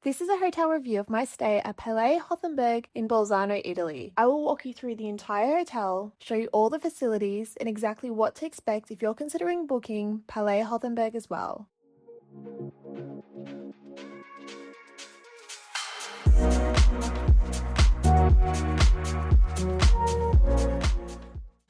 This is a hotel review of my stay at Palais Hörtenberg in Bolzano, Italy. I will walk you through the entire hotel, show you all the facilities, and exactly what to expect if you're considering booking Palais Hörtenberg as well.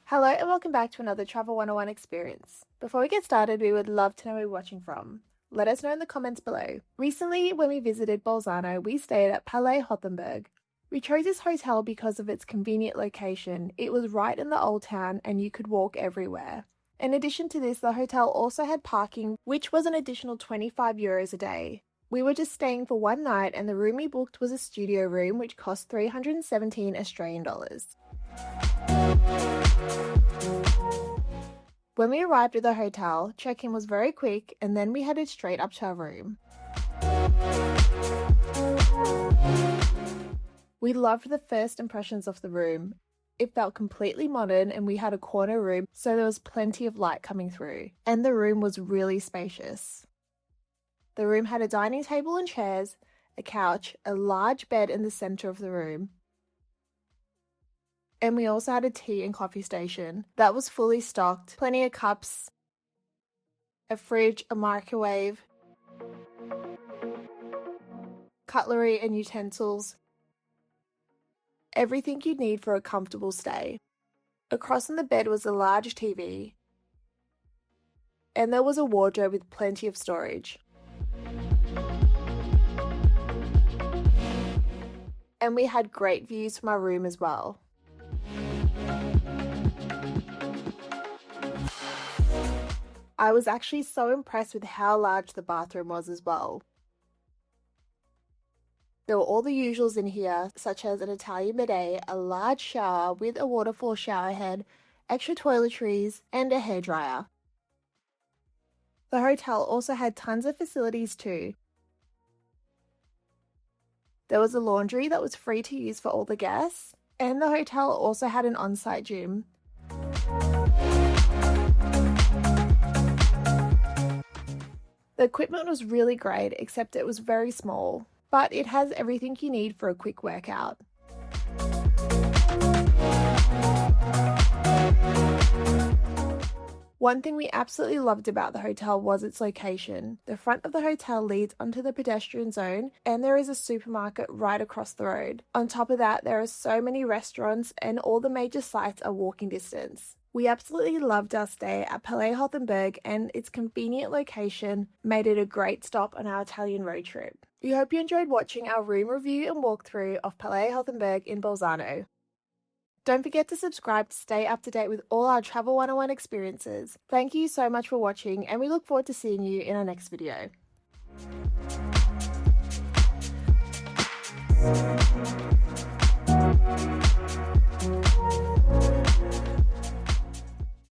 Hello and welcome back to another Travel 101 experience. Before we get started, we would love to know where you're watching from. Let us know in the comments below. Recently, when we visited Bolzano, we stayed at Palais Hörtenberg. We chose this hotel because of its convenient location. It was right in the old town and you could walk everywhere. In addition to this, the hotel also had parking, which was an additional €25 a day. We were just staying for one night and the room we booked was a studio room which cost $317 Australian dollars. When we arrived at the hotel, check-in was very quick and then we headed straight up to our room. We loved the first impressions of the room. It felt completely modern and we had a corner room, so there was plenty of light coming through. And the room was really spacious. The room had a dining table and chairs, a couch, a large bed in the center of the room. And we also had a tea and coffee station that was fully stocked, plenty of cups, a fridge, a microwave, cutlery and utensils, everything you'd need for a comfortable stay. Across on the bed was a large TV, and there was a wardrobe with plenty of storage. And we had great views from our room as well. I was actually so impressed with how large the bathroom was as well. There were all the usuals in here, such as an Italian bidet, a large shower with a waterfall shower head, extra toiletries, and a hairdryer. The hotel also had tons of facilities too. There was a laundry that was free to use for all the guests, and the hotel also had an on-site gym. The equipment was really great, except it was very small, but it has everything you need for a quick workout. One thing we absolutely loved about the hotel was its location. The front of the hotel leads onto the pedestrian zone and there is a supermarket right across the road. On top of that, there are so many restaurants and all the major sites are walking distance. We absolutely loved our stay at Palais Hörtenberg and its convenient location made it a great stop on our Italian road trip. We hope you enjoyed watching our room review and walkthrough of Palais Hörtenberg in Bolzano. Don't forget to subscribe to stay up to date with all our Travel 101 experiences. Thank you so much for watching and we look forward to seeing you in our next video.